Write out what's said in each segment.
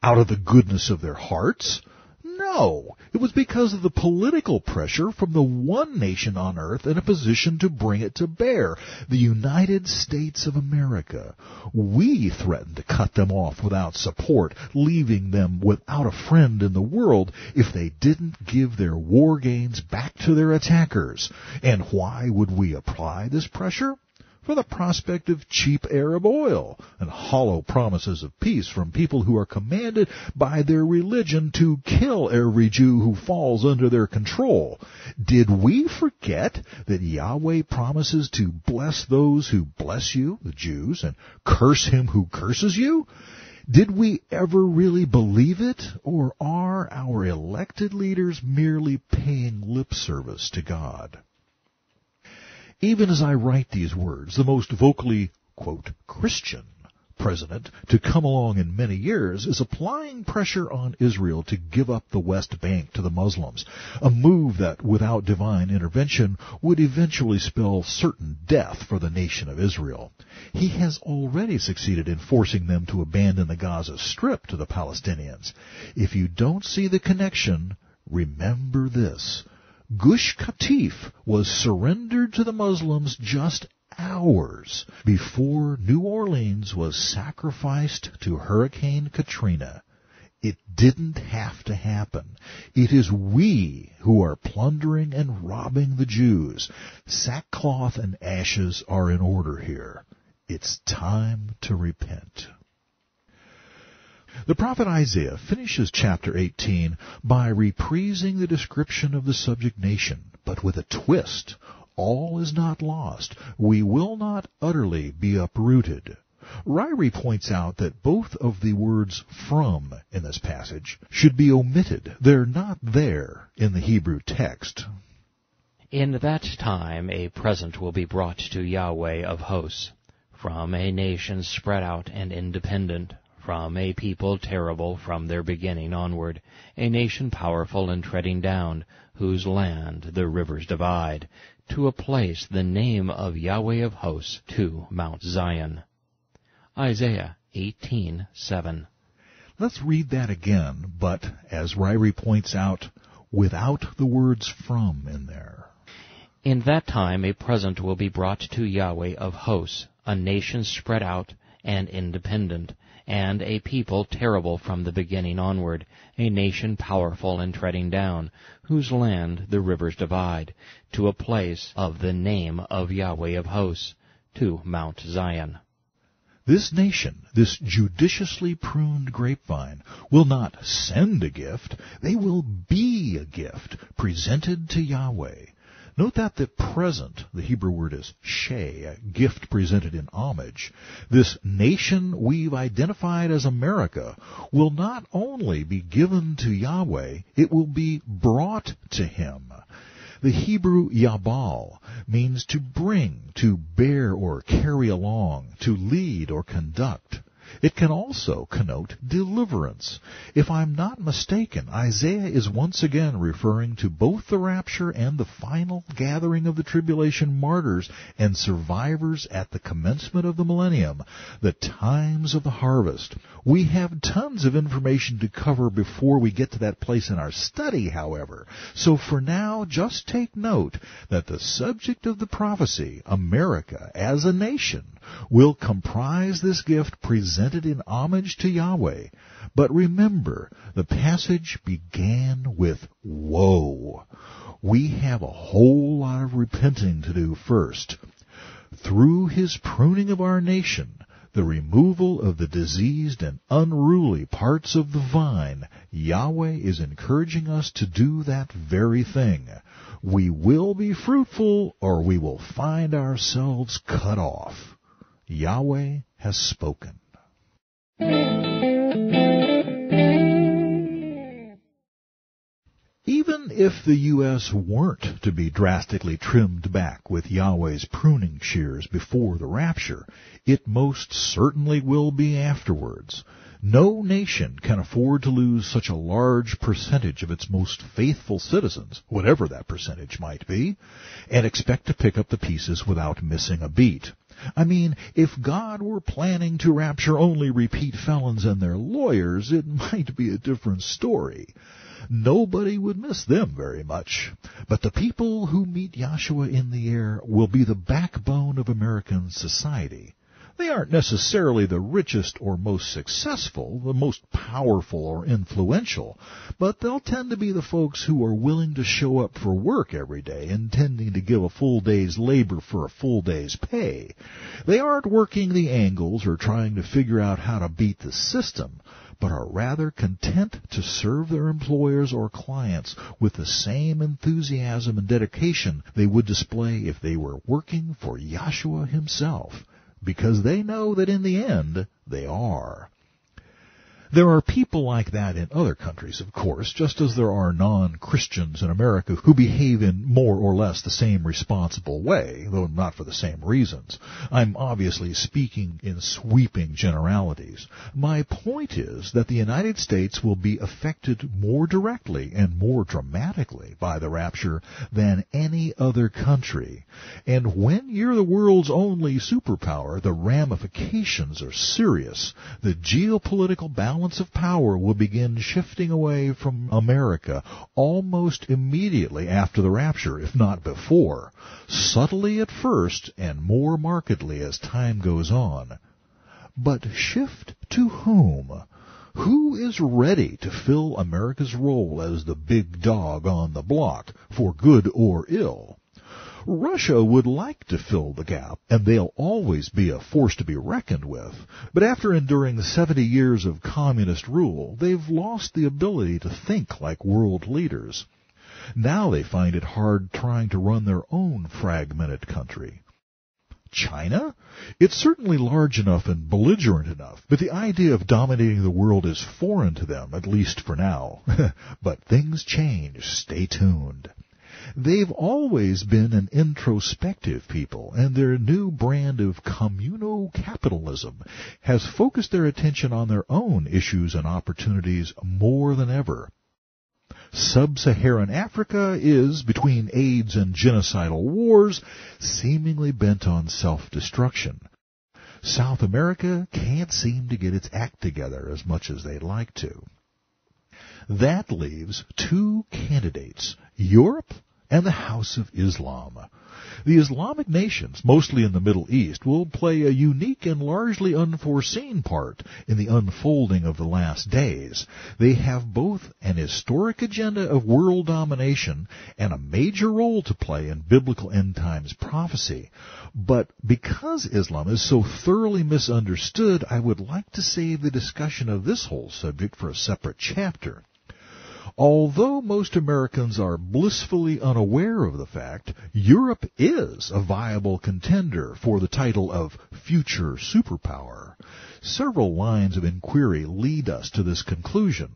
out of the goodness of their hearts. No, it was because of the political pressure from the one nation on earth in a position to bring it to bear, the United States of America. We threatened to cut them off without support, leaving them without a friend in the world if they didn't give their war gains back to their attackers. And why would we apply this pressure? For the prospect of cheap Arab oil and hollow promises of peace from people who are commanded by their religion to kill every Jew who falls under their control. Did we forget that Yahweh promises to bless those who bless you, the Jews, and curse him who curses you? Did we ever really believe it, or are our elected leaders merely paying lip service to God? Even as I write these words, the most vocally, quote, Christian president to come along in many years is applying pressure on Israel to give up the West Bank to the Muslims, a move that, without divine intervention, would eventually spell certain death for the nation of Israel. He has already succeeded in forcing them to abandon the Gaza Strip to the Palestinians. If you don't see the connection, remember this. Gush Katif was surrendered to the Muslims just hours before New Orleans was sacrificed to Hurricane Katrina. It didn't have to happen. It is we who are plundering and robbing the Jews. Sackcloth and ashes are in order here. It's time to repent. The prophet Isaiah finishes chapter 18 by reprising the description of the subject nation, but with a twist. All is not lost. We will not utterly be uprooted. Ryrie points out that both of the words from in this passage should be omitted. They're not there in the Hebrew text. In that time a present will be brought to Yahweh of hosts, from a nation spread out and independent, from a people terrible from their beginning onward, a nation powerful and treading down, whose land the rivers divide, to a place the name of Yahweh of hosts, to Mount Zion. Isaiah 18:7. Let's read that again, but, as Ryrie points out, without the words from in there. In that time a present will be brought to Yahweh of hosts, a nation spread out and independent, and a people terrible from the beginning onward, a nation powerful and treading down, whose land the rivers divide, to a place of the name of Yahweh of hosts, to Mount Zion. This nation, this judiciously pruned grapevine, will not send a gift, they will be a gift presented to Yahweh. Note that the present, the Hebrew word is sheh, a gift presented in homage. This nation we've identified as America will not only be given to Yahweh, it will be brought to Him. The Hebrew yabal means to bring, to bear or carry along, to lead or conduct. It can also connote deliverance. If I'm not mistaken, Isaiah is once again referring to both the rapture and the final gathering of the tribulation martyrs and survivors at the commencement of the millennium, the times of the harvest. We have tons of information to cover before we get to that place in our study, however. So for now, just take note that the subject of the prophecy, America as a nation, will comprise this gift presented in homage to Yahweh. But remember, the passage began with woe. We have a whole lot of repenting to do first. Through His pruning of our nation, the removal of the diseased and unruly parts of the vine, Yahweh is encouraging us to do that very thing. We will be fruitful, or we will find ourselves cut off. Yahweh has spoken. Even if the U.S. weren't to be drastically trimmed back with Yahweh's pruning shears before the rapture, it most certainly will be afterwards. No nation can afford to lose such a large percentage of its most faithful citizens, whatever that percentage might be, and expect to pick up the pieces without missing a beat. I mean, if God were planning to rapture only repeat felons and their lawyers, it might be a different story. Nobody would miss them very much. But the people who meet Yahshua in the air will be the backbone of American society. They aren't necessarily the richest or most successful, the most powerful or influential, but they'll tend to be the folks who are willing to show up for work every day, intending to give a full day's labor for a full day's pay. They aren't working the angles or trying to figure out how to beat the system, but are rather content to serve their employers or clients with the same enthusiasm and dedication they would display if they were working for Yahshua himself, because they know that in the end they are. There are people like that in other countries, of course, just as there are non-Christians in America who behave in more or less the same responsible way, though not for the same reasons. I'm obviously speaking in sweeping generalities. My point is that the United States will be affected more directly and more dramatically by the rapture than any other country. And when you're the world's only superpower, the ramifications are serious. The geopolitical balance of power will begin shifting away from America almost immediately after the rapture, if not before, subtly at first and more markedly as time goes on. But shift to whom? Who is ready to fill America's role as the big dog on the block, for good or ill? Russia would like to fill the gap, and they'll always be a force to be reckoned with. But after enduring 70 years of communist rule, they've lost the ability to think like world leaders. Now they find it hard trying to run their own fragmented country. China? It's certainly large enough and belligerent enough, but the idea of dominating the world is foreign to them, at least for now. But things change. Stay tuned. They've always been an introspective people, and their new brand of communo-capitalism has focused their attention on their own issues and opportunities more than ever. Sub-Saharan Africa is, between AIDS and genocidal wars, seemingly bent on self-destruction. South America can't seem to get its act together as much as they'd like to. That leaves two candidates, Europe and the House of Islam. The Islamic nations, mostly in the Middle East, will play a unique and largely unforeseen part in the unfolding of the last days. They have both an historic agenda of world domination and a major role to play in biblical end times prophecy. But because Islam is so thoroughly misunderstood, I would like to save the discussion of this whole subject for a separate chapter. Although most Americans are blissfully unaware of the fact, Europe is a viable contender for the title of future superpower. Several lines of inquiry lead us to this conclusion.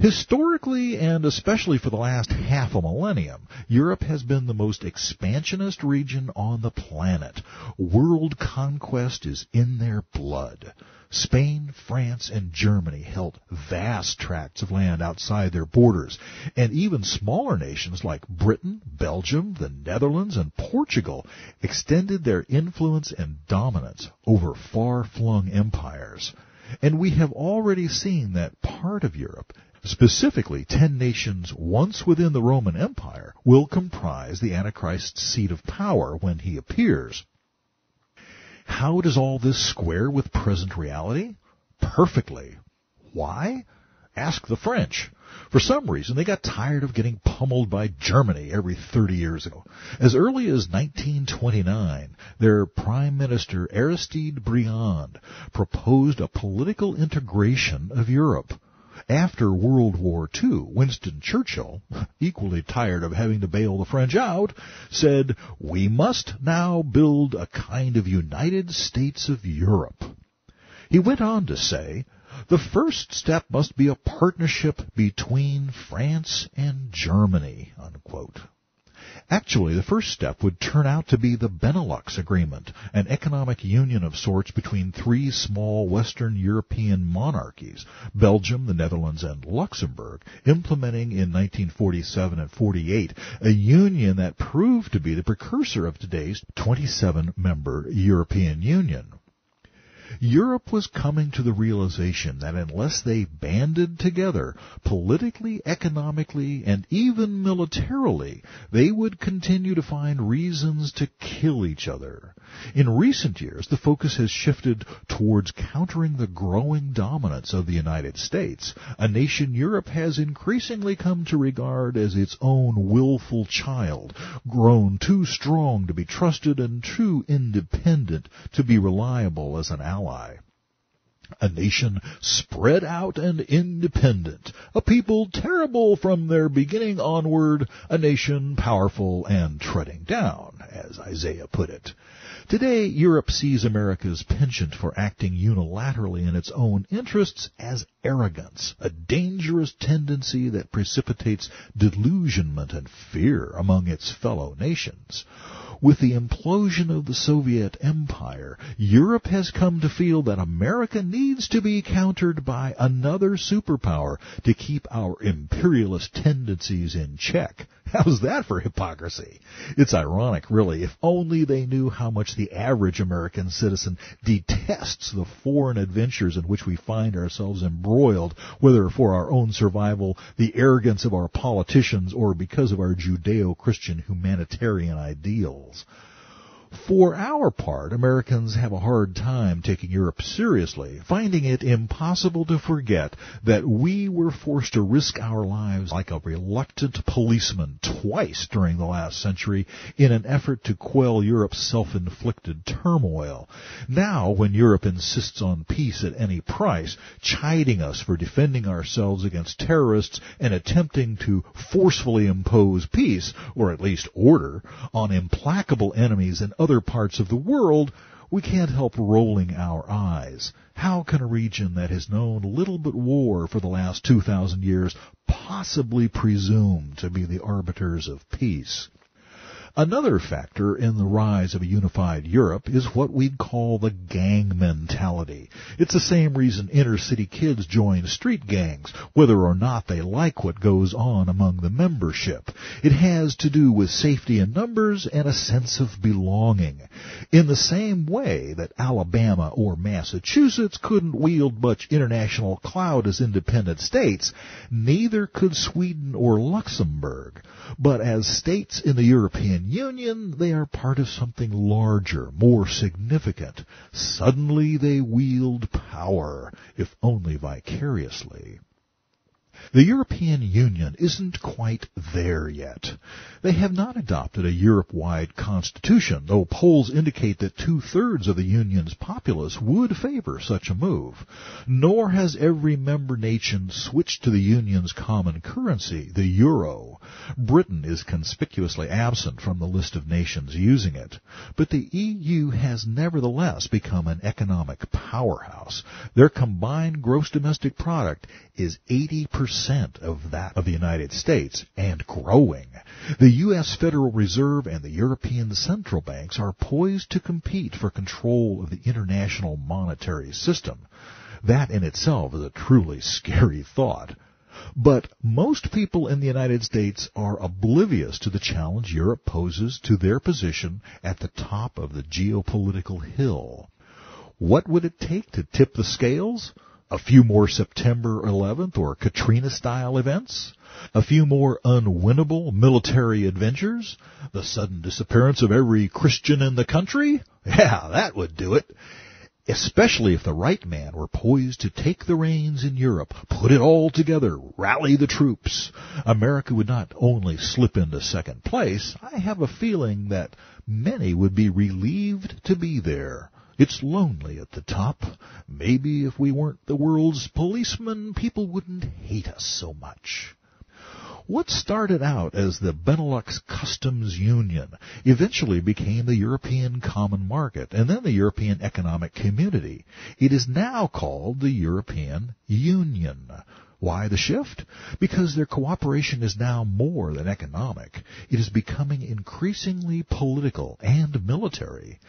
Historically, and especially for the last half a millennium, Europe has been the most expansionist region on the planet. World conquest is in their blood. Spain, France, and Germany held vast tracts of land outside their borders, and even smaller nations like Britain, Belgium, the Netherlands, and Portugal extended their influence and dominance over far-flung empires. And we have already seen that part of Europe, specifically 10 nations once within the Roman Empire, will comprise the Antichrist's seat of power when he appears. How does all this square with present reality? Perfectly. Why? Ask the French. For some reason, they got tired of getting pummeled by Germany every 30 years ago. As early as 1929, their Prime Minister Aristide Briand proposed a political integration of Europe. After World War II, Winston Churchill, equally tired of having to bail the French out, said, "We must now build a kind of United States of Europe." He went on to say, "The first step must be a partnership between France and Germany," unquote. Actually, the first step would turn out to be the Benelux Agreement, an economic union of sorts between three small Western European monarchies, Belgium, the Netherlands, and Luxembourg, implementing in 1947 and 48 a union that proved to be the precursor of today's 27-member European Union. Europe was coming to the realization that unless they banded together, politically, economically, and even militarily, they would continue to find reasons to kill each other. In recent years, the focus has shifted towards countering the growing dominance of the United States, a nation Europe has increasingly come to regard as its own willful child, grown too strong to be trusted and too independent to be reliable as an ally. A nation spread out and independent, a people terrible from their beginning onward, a nation powerful and treading down, as Isaiah put it. Today, Europe sees America's penchant for acting unilaterally in its own interests as arrogance, a dangerous tendency that precipitates delusionment and fear among its fellow nations. With the implosion of the Soviet Empire, Europe has come to feel that America needs to be countered by another superpower to keep our imperialist tendencies in check. How's that for hypocrisy? It's ironic, really, if only they knew how much the average American citizen detests the foreign adventures in which we find ourselves embroiled, whether for our own survival, the arrogance of our politicians, or because of our Judeo-Christian humanitarian ideals. For our part, Americans have a hard time taking Europe seriously, finding it impossible to forget that we were forced to risk our lives like a reluctant policeman twice during the last century in an effort to quell Europe's self-inflicted turmoil. Now, when Europe insists on peace at any price, chiding us for defending ourselves against terrorists and attempting to forcefully impose peace, or at least order, on implacable enemies in other parts of the world, we can't help rolling our eyes. How can a region that has known little but war for the last 2,000 years possibly presume to be the arbiters of peace? Another factor in the rise of a unified Europe is what we'd call the gang mentality. It's the same reason inner-city kids join street gangs, whether or not they like what goes on among the membership. It has to do with safety in numbers and a sense of belonging. In the same way that Alabama or Massachusetts couldn't wield much international clout as independent states, neither could Sweden or Luxembourg. But as states in the European Union, they are part of something larger, more significant. Suddenly they wield power, if only vicariously. The European Union isn't quite there yet. They have not adopted a Europe-wide constitution, though polls indicate that 2/3 of the Union's populace would favor such a move. Nor has every member nation switched to the Union's common currency, the euro. Britain is conspicuously absent from the list of nations using it. But the EU has nevertheless become an economic powerhouse. Their combined gross domestic product is 80% of that of the United States, and growing. The U.S. Federal Reserve and the European central banks are poised to compete for control of the international monetary system. That in itself is a truly scary thought. But most people in the United States are oblivious to the challenge Europe poses to their position at the top of the geopolitical hill. What would it take to tip the scales? A few more September 11th or Katrina-style events? A few more unwinnable military adventures? The sudden disappearance of every Christian in the country? Yeah, that would do it. Especially if the right man were poised to take the reins in Europe, put it all together, rally the troops. America would not only slip into second place, I have a feeling that many would be relieved to be there. It's lonely at the top. Maybe if we weren't the world's policemen, people wouldn't hate us so much. What started out as the Benelux Customs Union eventually became the European Common Market and then the European Economic Community. It is now called the European Union. Why the shift? Because their cooperation is now more than economic. It is becoming increasingly political and military.